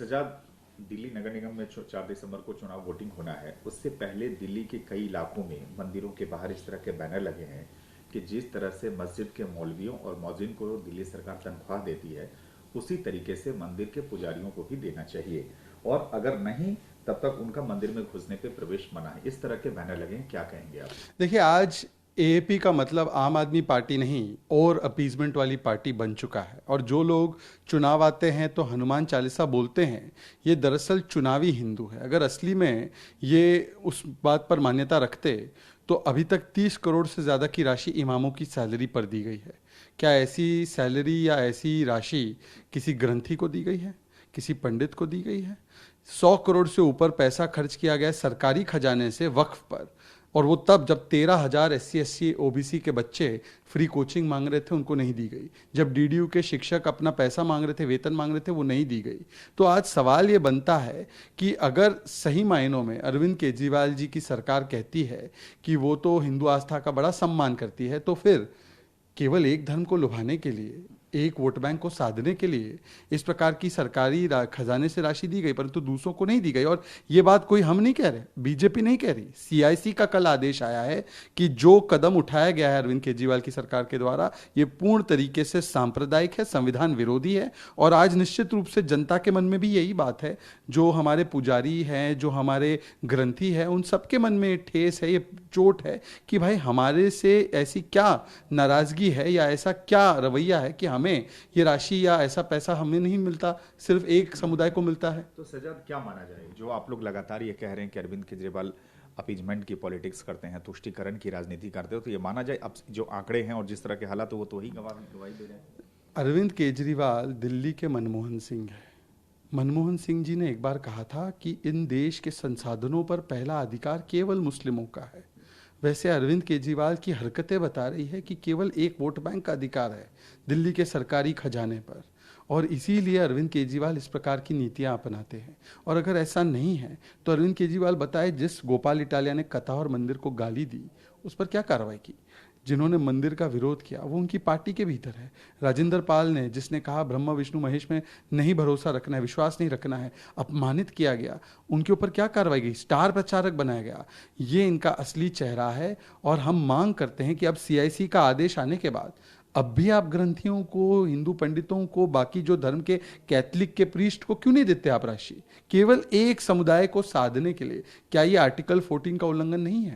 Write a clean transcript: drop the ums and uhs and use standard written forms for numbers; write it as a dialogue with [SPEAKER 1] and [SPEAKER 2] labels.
[SPEAKER 1] सजाद, दिल्ली नगर निगम में 4 दिसंबर को चुनाव वोटिंग होना है। उससे पहले दिल्ली के कई इलाकों में मंदिरों के बाहर इस तरह के बैनर लगे हैं कि जिस तरह से मस्जिद के मौलवियों और मौजिन को दिल्ली सरकार तनख्वाह देती है, उसी तरीके से मंदिर के पुजारियों को भी देना चाहिए, और अगर नहीं तब तक उनका मंदिर में घुसने पे प्रवेश मना है। इस तरह के बैनर लगे हैं, क्या कहेंगे आप?
[SPEAKER 2] देखिए, आज एएपी का मतलब आम आदमी पार्टी नहीं और अपीजमेंट वाली पार्टी बन चुका है। और जो लोग चुनाव आते हैं तो हनुमान चालीसा बोलते हैं, ये दरअसल चुनावी हिंदू है। अगर असली में ये उस बात पर मान्यता रखते तो अभी तक 30 करोड़ से ज़्यादा की राशि इमामों की सैलरी पर दी गई है। क्या ऐसी सैलरी या ऐसी राशि किसी ग्रंथी को दी गई है, किसी पंडित को दी गई है? 100 करोड़ से ऊपर पैसा खर्च किया गया सरकारी खजाने से वक्फ पर, और वो तब जब 13,000 SC SC OBC के बच्चे फ्री कोचिंग मांग रहे थे, उनको नहीं दी गई। जब DDU के शिक्षक अपना पैसा मांग रहे थे, वेतन मांग रहे थे, वो नहीं दी गई। तो आज सवाल ये बनता है कि अगर सही मायनों में अरविंद केजरीवाल जी की सरकार कहती है कि वो तो हिंदू आस्था का बड़ा सम्मान करती है, तो फिर केवल एक धर्म को लुभाने के लिए, एक वोट बैंक को साधने के लिए इस प्रकार की सरकारी खजाने से राशि दी गई, परंतु दूसरों को नहीं दी गई। और ये बात कोई हम नहीं कह रहे, बीजेपी नहीं कह रही, CIC का कल आदेश आया है कि जो कदम उठाया गया है अरविंद केजरीवाल की सरकार के द्वारा, ये पूर्ण तरीके से सांप्रदायिक है, संविधान विरोधी है। और आज निश्चित रूप से जनता के मन में भी यही बात है, जो हमारे पुजारी हैं, जो हमारे ग्रंथी हैं, उन सबके मन में ठेस है, ये चोट है कि भाई हमारे से ऐसी क्या नाराजगी है या ऐसा क्या रवैया है कि हमें ये राशि या ऐसा पैसा हमें नहीं मिलता, सिर्फ एक समुदाय को मिलता है।
[SPEAKER 1] तो सजाद, क्या माना जाए? जो आप लोग लगातार ये कह रहे हैं कि अरविंद केजरीवाल अपीजमेंट की पॉलिटिक्स करते हैं, तुष्टीकरण की राजनीति करते हो, तो ये माना जाए अब जो आंकड़े हैं और जिस तरह के हालात, वो तो ही गवाही दे रहे हैं।
[SPEAKER 2] अरविंद केजरीवाल दिल्ली के मनमोहन सिंह है। मनमोहन सिंह जी ने एक बार कहा था कि इन देश के संसाधनों पर पहला अधिकार केवल मुस्लिमों का है। वैसे अरविंद केजरीवाल की हरकतें बता रही है कि केवल एक वोट बैंक का अधिकार है दिल्ली के सरकारी खजाने पर, और इसीलिए अरविंद केजरीवाल इस प्रकार की नीतियां अपनाते हैं। और अगर ऐसा नहीं है तो अरविंद केजरीवाल बताए, जिस गोपाल इटालिया ने कथा और मंदिर को गाली दी, उस पर क्या कार्रवाई की? जिन्होंने मंदिर का विरोध किया वो उनकी पार्टी के भीतर है। राजेंद्र पाल ने, जिसने कहा ब्रह्मा विष्णु महेश में नहीं भरोसा रखना है, विश्वास नहीं रखना है, अपमानित किया गया, उनके ऊपर क्या कार्रवाई की? स्टार प्रचारक बनाया गया। ये इनका असली चेहरा है। और हम मांग करते हैं कि अब CIC का आदेश आने के बाद अब भी आप ग्रंथियों को, हिंदू पंडितों को, बाकी जो धर्म के कैथलिक के प्रीस्ट को क्यों नहीं देते आप राशि, केवल एक समुदाय को साधने के लिए? क्या ये आर्टिकल 14 का उल्लंघन नहीं है?